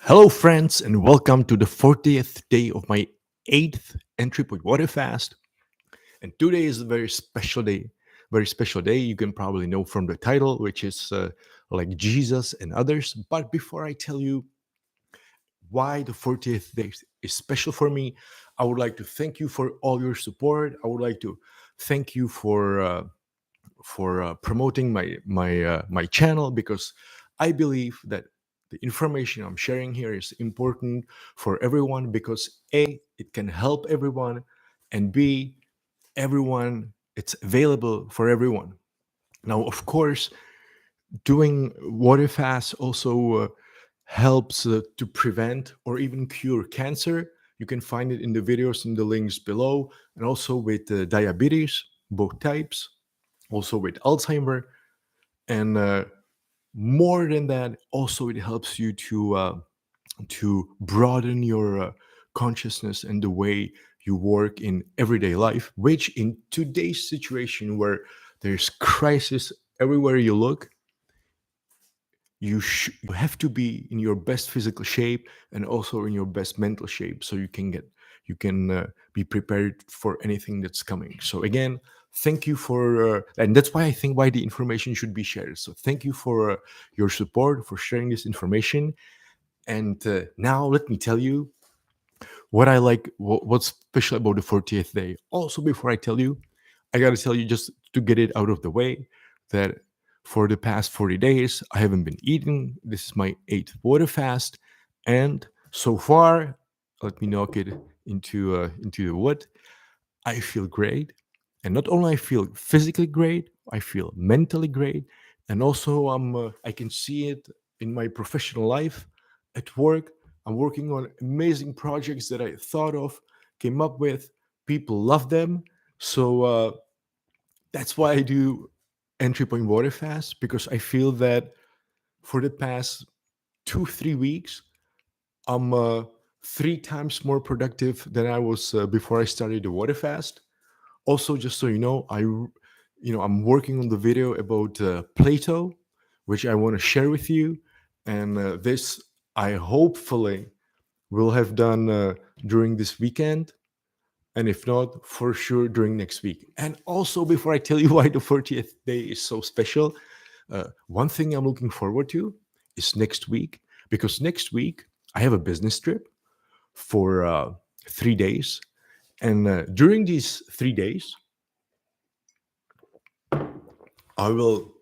Hello, friends, and welcome to the 40th day of my 8th entry point water fast. And today is a very special day. Very special day. You can probably know from the title, which is like Jesus and others. But before I tell you why the 40th day is special for me, I would like to thank you for all your support. I would like to thank you for promoting my channel because I believe that the information I'm sharing here is important for everyone because A, it can help everyone, and B, everyone it's available for everyone. Now, of course, doing water fast also helps to prevent or even cure cancer. You can find it in the videos in the links below, and also with diabetes, both types, also with Alzheimer, and more than that, also it helps you to broaden your consciousness and the way you work in everyday life. Which in today's situation where there's crisis everywhere you look, you have to be in your best physical shape and also in your best mental shape so you can be prepared for anything that's coming. So again, thank you for and that's why I think why the information should be shared. So thank you for your support, for sharing this information. And now let me tell you what I like, what's special about the 40th day. Also, before I tell you, I got to tell you, just to get it out of the way, that for the past 40 days, I haven't been eating. This is my 8th water fast. And so far, let me knock it into the wood. I feel great. And not only I feel physically great, I feel mentally great. And also I can see it in my professional life at work. I'm working on amazing projects that I thought of, came up with. People love them. So that's why I do entry point water fast, because I feel that for the past 2 3 weeks I'm 3 times more productive than I was before I started the water fast. Also, just so you know, I'm working on the video about Plato, which I want to share with you, and this I hopefully will have done during this weekend, and if not, for sure during next week. And also, before I tell you why the 40th day is so special, one thing I'm looking forward to is next week, because next week I have a business trip for 3 days. And during these 3 days, I will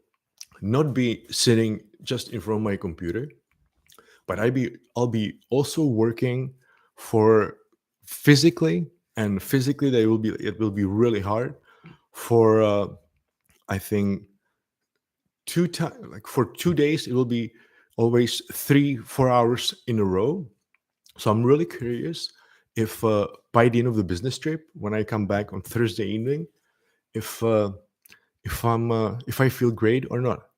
not be sitting just in front of my computer, but I'll be also working for physically, and physically it will be really hard for I think 2 times, like for 2 days it will be always 3 4 hours in a row. So I'm really curious if by the end of the business trip, when I come back on Thursday evening, if if I feel great or not.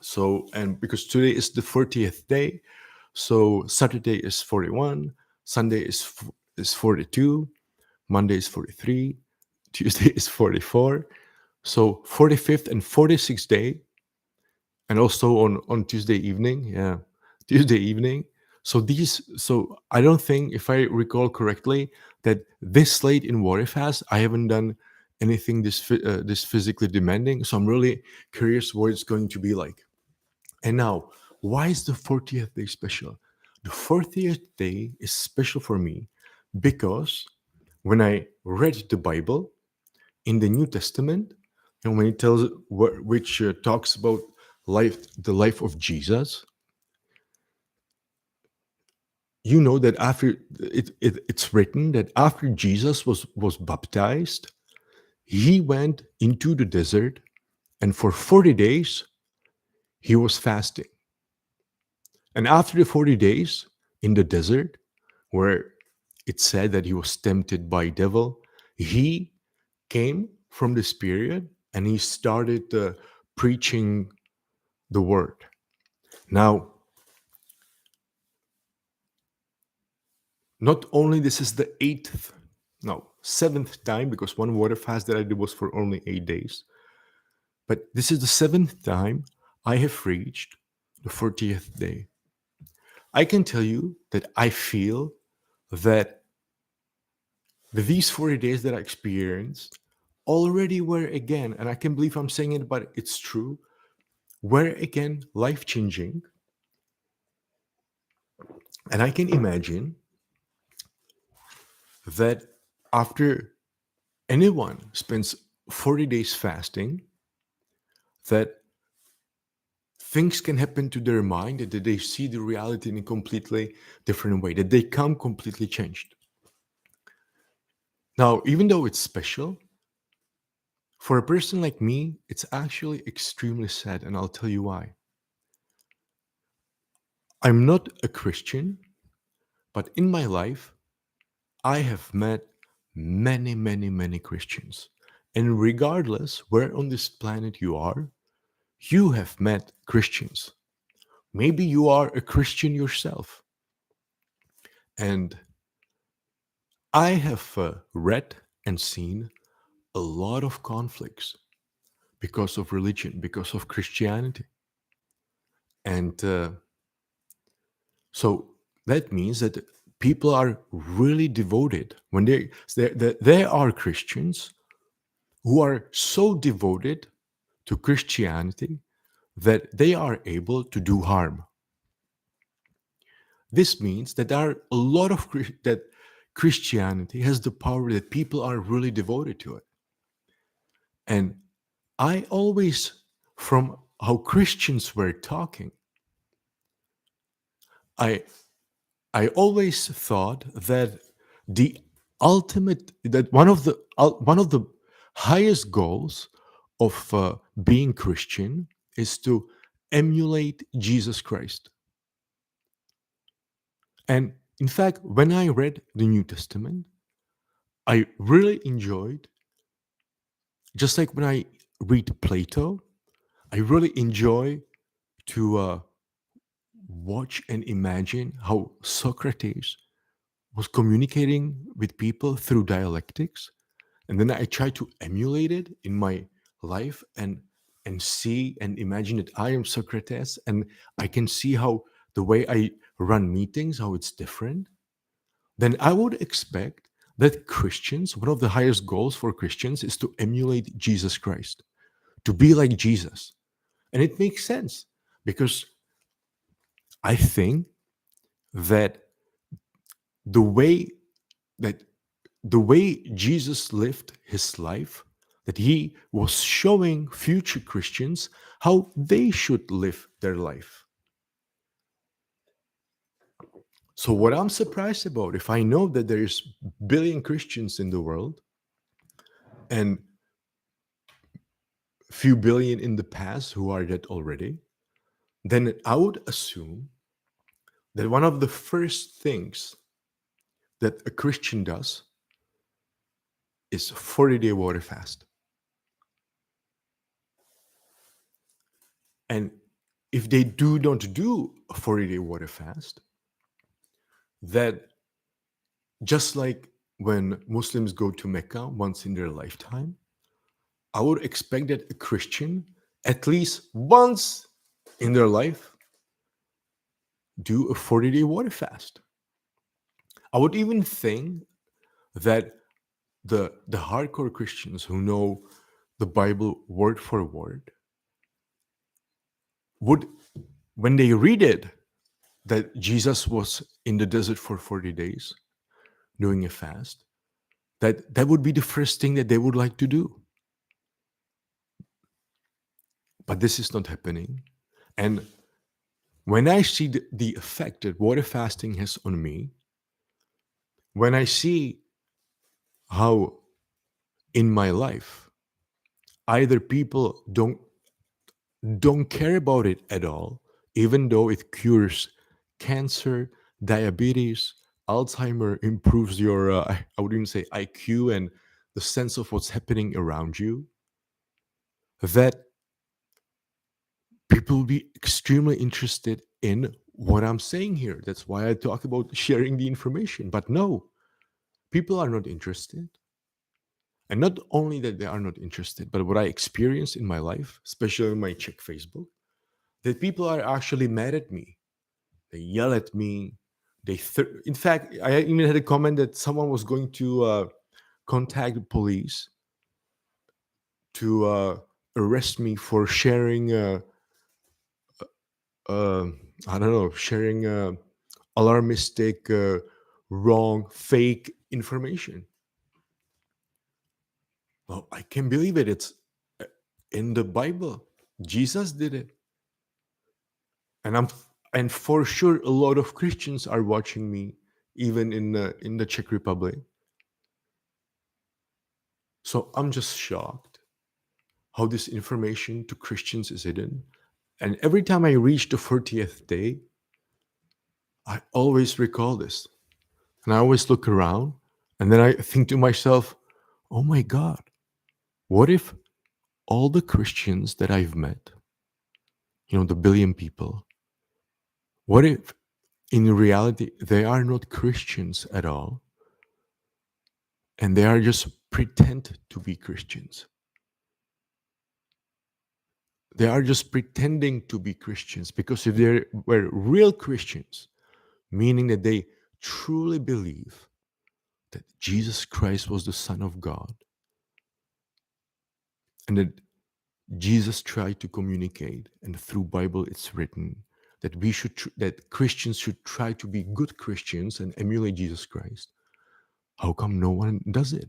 So, and because today is the 40th day, so Saturday is 41, Sunday is 42, Monday is 43, Tuesday is 44. So 45th and 46th day, and also on Tuesday evening, yeah, Tuesday evening. So I don't think, if I recall correctly, that this late in water fast I haven't done anything this physically demanding. So I'm really curious what it's going to be like. And now, why is the 40th day special? The 40th day is special for me because when I read the Bible in the New Testament, and when it tells which talks about the life of Jesus, you know that after it's written that after Jesus was baptized, he went into the desert, and for 40 days he was fasting. And after the 40 days in the desert, where it said that he was tempted by devil, he came from this period and he started preaching the word. Now, not only this is the seventh time, because one water fast that I did was for only 8 days, but this is the seventh time I have reached the 40th day. I can tell you that I feel that these 40 days that I experienced already were again, and I can't believe I'm saying it, but it's true, were again life changing. And I can imagine that after anyone spends 40 days fasting, that things can happen to their mind, that they see the reality in a completely different way, that they come completely changed. Now, even though it's special, for a person like me, it's actually extremely sad, and I'll tell you why. I'm not a Christian, but in my life, I have met many, many, many Christians. And regardless where on this planet you are, you have met Christians. Maybe you are a Christian yourself. And I have read and seen a lot of conflicts because of religion, because of Christianity. And so that means that people are really devoted when they are Christians who are so devoted to Christianity that they are able to do harm. This means that there are a lot of that Christianity has the power that people are really devoted to it. And I always, from how Christians were talking, I I always thought that the one of the highest goals of being Christian is to emulate Jesus Christ. And in fact, when I read the New Testament, I really enjoyed, just like when I read Plato, I really enjoy to watch and imagine how Socrates was communicating with people through dialectics, and then I try to emulate it in my life and see and imagine that I am Socrates, and I can see how the way I run meetings, how it's different. Then I would expect that Christians, one of the highest goals for Christians is to emulate Jesus Christ, to be like Jesus. And it makes sense because I think that the way that the way Jesus lived his life, that he was showing future Christians how they should live their life. So what I'm surprised about, if I know that there is billion Christians in the world and few billion in the past who are dead already, then I would assume that one of the first things that a Christian does is 40-day water fast. And if they do not do a 40-day water fast, that just like when Muslims go to Mecca once in their lifetime, I would expect that a Christian, at least once in their life, do a 40-day water fast. I would even think that the hardcore Christians who know the Bible word for word would, when they read it, that Jesus was in the desert for 40 days doing a fast, that would be the first thing that they would like to do. But this is not happening. And when I see the effect that water fasting has on me, when I see how in my life either people don't care about it at all, even though it cures cancer, diabetes, Alzheimer, improves your I would even say IQ and the sense of what's happening around you, that people will be extremely interested in what I'm saying here. That's why I talk about sharing the information. But no, people are not interested. And not only that they are not interested, but what I experience in my life, especially when I check Facebook, that people are actually mad at me They yell at me. In fact, I even had a comment that someone was going to contact the police to arrest me for sharing, uh, I don't know, sharing alarmistic, wrong, fake information. Well, I can't believe it. It's uh, in the Bible. Jesus did it, and and for sure a lot of Christians are watching me, even in the Czech Republic. So I'm just shocked how this information to Christians is hidden. And every time I reach the 40th day, I always recall this. And I always look around and then I think to myself, oh my God, what if all the Christians that I've met, the billion people, what if in reality they are not Christians at all and they are just pretend to be Christians? They are just pretending to be Christians, because if they were real Christians, meaning that they truly believe that Jesus Christ was the Son of God and that Jesus tried to communicate, and through Bible it's written that that Christians should try to be good Christians and emulate Jesus Christ. How come no one does it?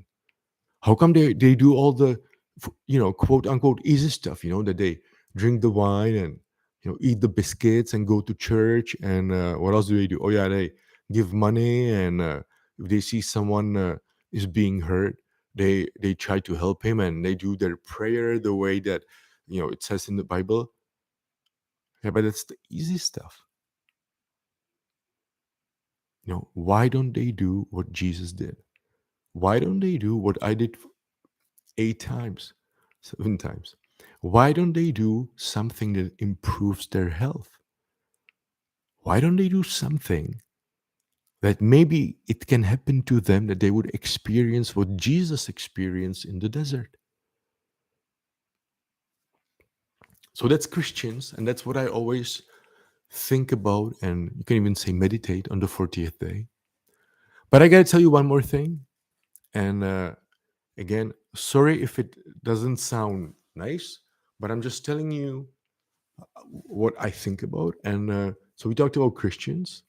How come they do all the quote unquote easy stuff, that they drink the wine and eat the biscuits and go to church, and what else do they do? Oh yeah, they give money, and if they see someone is being hurt, they try to help him, and they do their prayer the way that it says in the Bible. Yeah, but it's the easy stuff. Why don't they do what Jesus did? Why don't they do what I did 8 times, 7 times? Why don't they do something that improves their health? Why don't they do something that maybe it can happen to them, that they would experience what Jesus experienced in the desert? So that's Christians, and that's what I always think about, and you can even say meditate on the 40th day. But I got to tell you one more thing. And again, sorry if it doesn't sound nice, but I'm just telling you what I think about. And so we talked about Christians,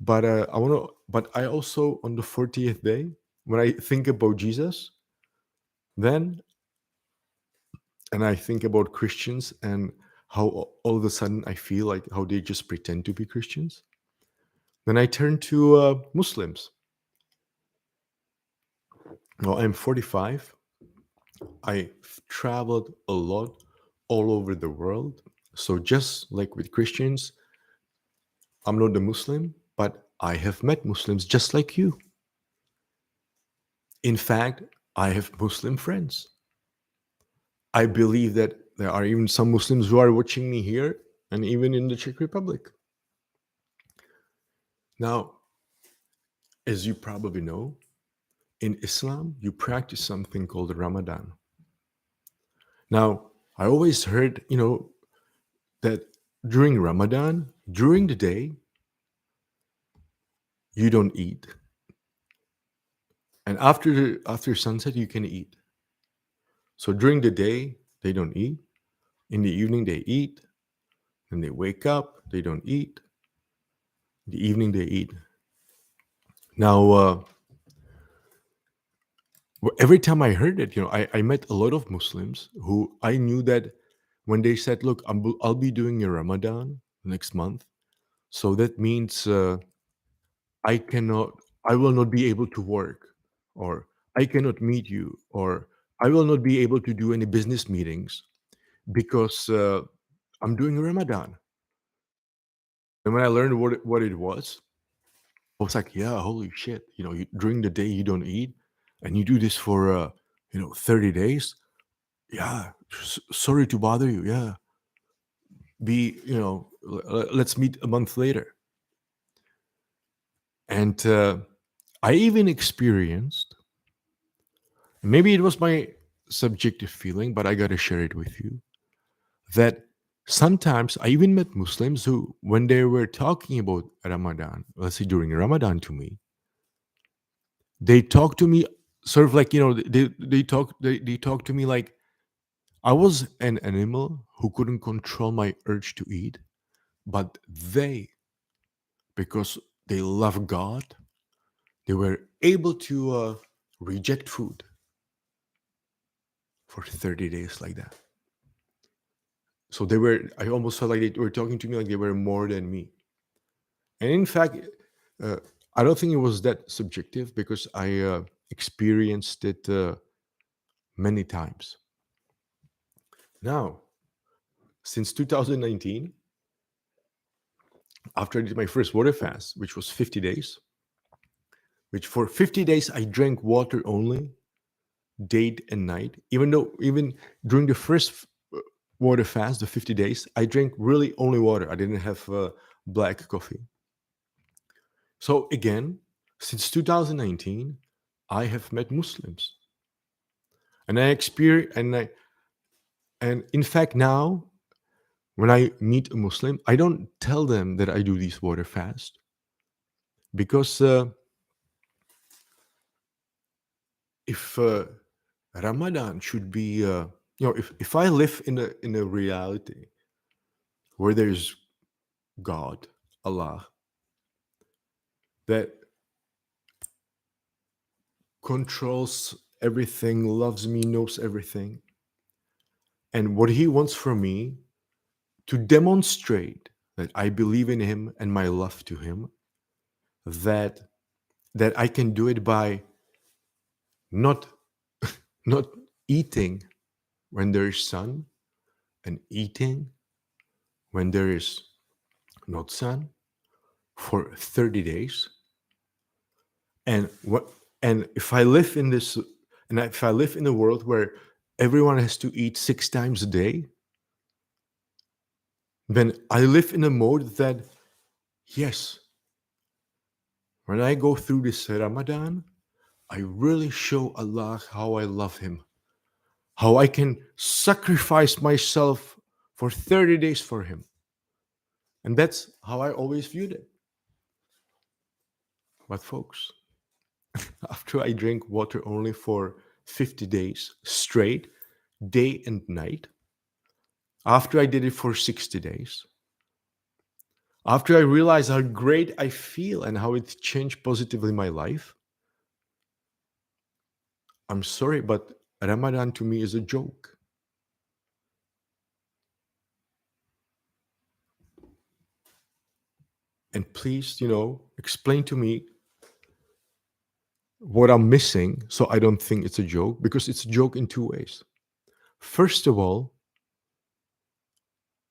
but but I also, on the 40th day, when I think about Jesus, then, and I think about Christians and how all of a sudden I feel like how they just pretend to be Christians, then I turn to Muslims. Well, I'm 45. I've traveled a lot all over the world. So just like with Christians, I'm not a Muslim, but I have met Muslims just like you. In fact, I have Muslim friends. I believe that there are even some Muslims who are watching me here and even in the Czech Republic. Now, as you probably know, in Islam, you practice something called Ramadan. Now, I always heard, that during Ramadan, during the day, you don't eat. And after sunset, you can eat. So during the day, they don't eat. In the evening, they eat. Then they wake up, they don't eat. In the evening, they eat. Now, every time I heard it, I met a lot of Muslims who I knew that when they said, look, I'll be doing a Ramadan next month. So that means I will not be able to work, or I cannot meet you, or I will not be able to do any business meetings because I'm doing Ramadan. And when I learned what it was, I was like, yeah, holy shit. During the day you don't eat, and you do this for 30 days. Yeah, sorry to bother you. Yeah, let's meet a month later. And I even experienced, maybe it was my subjective feeling, but I got to share it with you, that Sometimes I even met Muslims who, when they were talking about Ramadan, let's say during Ramadan to me, they talk to me sort of like, they talk to me like I was an animal who couldn't control my urge to eat, but they, because they love God, they were able to reject food for 30 days like that. So they were, I almost felt like they were talking to me like they were more than me. And in fact, uh, I don't think it was that subjective because I experienced it many times. Now, since 2019, after I did my first water fast, which was 50 days, which for 50 days I drank water only, day and night. Even during the first water fast, the 50 days, I drank really only water. I didn't have black coffee. So again, since 2019, I have met Muslims, and I experience, and in fact now, when I meet a Muslim, I don't tell them that I do these water fast because if Ramadan should be, if I live in a reality where there's God, Allah, that controls everything, loves me, knows everything, and what He wants from me to demonstrate that I believe in Him and my love to Him, that I can do it by not not eating when there is sun and eating when there is not sun for 30 days. And what and if I live in this and if I live in a world where everyone has to eat 6 times a day, then I live in a mode that yes, when I go through this Ramadan, I really show Allah how I love Him, how I can sacrifice myself for 30 days for Him. And that's how I always viewed it. But folks, after I drink water only for 50 days straight, day and night, after I did it for 60 days, after I realized how great I feel and how it changed positively my life, I'm sorry, but Ramadan to me is a joke. And please, explain to me what I'm missing so I don't think it's a joke, because it's a joke in two ways. First of all,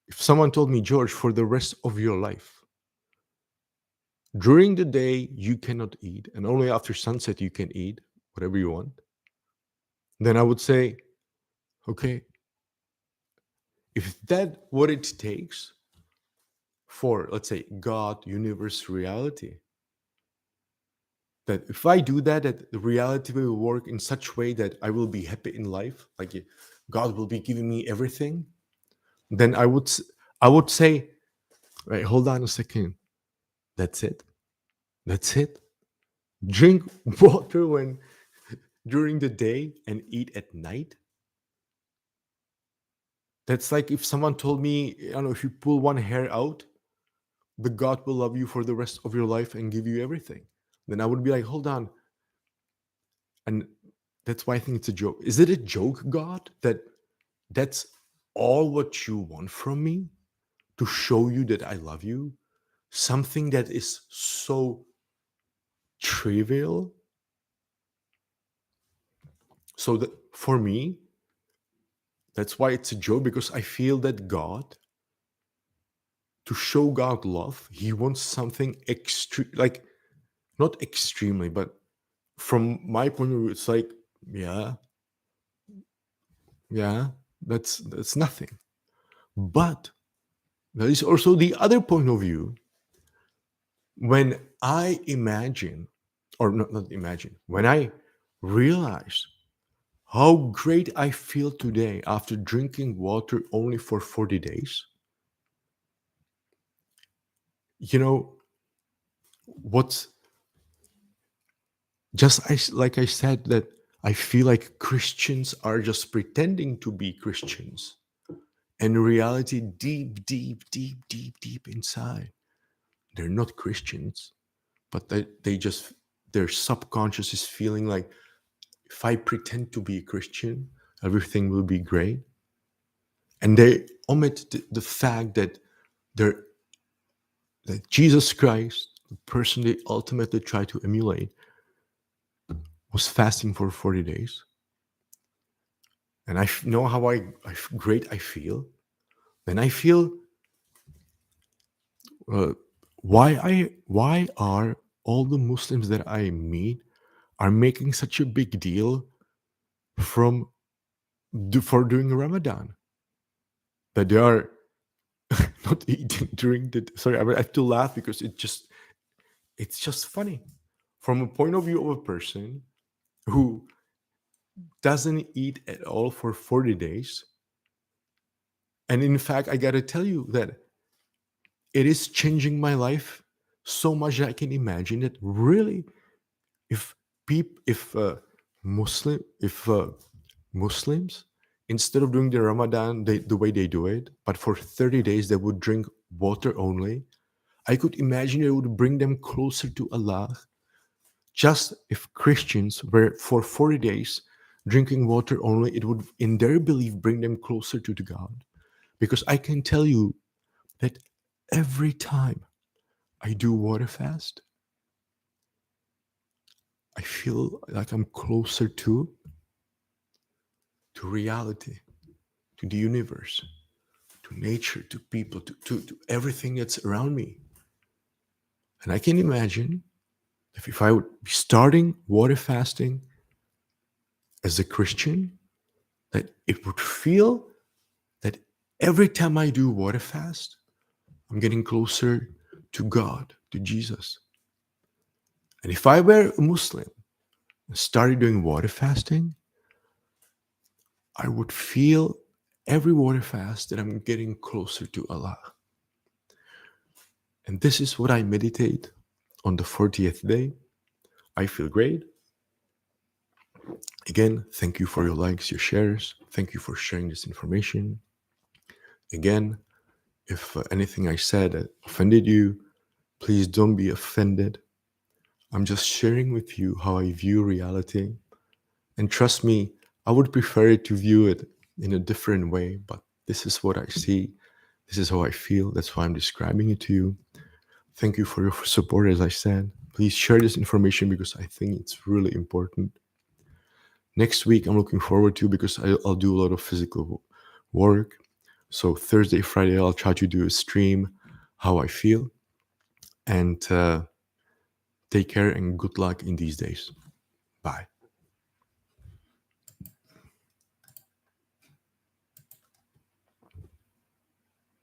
if someone told me, George, for the rest of your life, during the day you cannot eat, and only after sunset you can eat whatever you want, then I would say, okay, if that what it takes for, let's say, God, universe, reality, that if I do that, that the reality will work in such way that I will be happy in life, like God will be giving me everything, then I would say, right, hold on a second. That's it. That's it. Drink water when during the day and eat at night. That's like if someone told me, I don't know, if you pull one hair out, the God will love you for the rest of your life and give you everything. Then I would be like, hold on. And that's why I think it's a joke. Is it a joke, God, that that's all what you want from me to show you that I love you? Something that is so trivial. So that for me, that's why it's a joke, because I feel that God, to show God love, He wants something extreme, like not extremely, but from my point of view, it's like, yeah, yeah, that's nothing. But there is also the other point of view. When I imagine, or not imagine, when I realize how great I feel today after drinking water only for 40 days, you know, what's just like I said, that I feel like Christians are just pretending to be Christians. And in reality, deep, deep, deep, deep, deep inside, they're not Christians, but they just, their subconscious is feeling like, if I pretend to be a Christian, everything will be great. And they omit the fact that they're, that Jesus Christ, the person they ultimately try to emulate, was fasting for 40 days. And I know how great I feel. Then I feel, uh, why are all the Muslims that I meet are making such a big deal from for doing Ramadan, that they are not eating during the, sorry, I have to laugh because it's just funny from a point of view of a person who doesn't eat at all for 40 days. And in fact, I got to tell you that it is changing my life so much that I can imagine that really, if if Muslims, instead of doing the Ramadan the way they do it, but for 30 days they would drink water only, I could imagine it would bring them closer to Allah. Just if Christians were for 40 days drinking water only, it would, in their belief, bring them closer to the God. Because I can tell you that every time I do water fast, I feel like I'm closer to reality, to the universe, to nature, to people, to everything that's around me. And I can imagine if I would be starting water fasting as a Christian, that it would feel that every time I do water fast, I'm getting closer to God, to Jesus. And if I were a Muslim and started doing water fasting, I would feel every water fast that I'm getting closer to Allah. And this is what I meditate on the 40th day. I feel great. Again, thank you for your likes, your shares. Thank you for sharing this information. Again, if anything I said offended you, please don't be offended. I'm just sharing with you how I view reality. And trust me, I would prefer to view it in a different way, but this is what I see. This is how I feel. That's why I'm describing it to you. Thank you for your support, as I said. Please share this information because I think it's really important. Next week, I'm looking forward to, because I'll do a lot of physical work. So Thursday, Friday, I'll try to do a stream, how I feel. And take care and good luck in these days. Bye.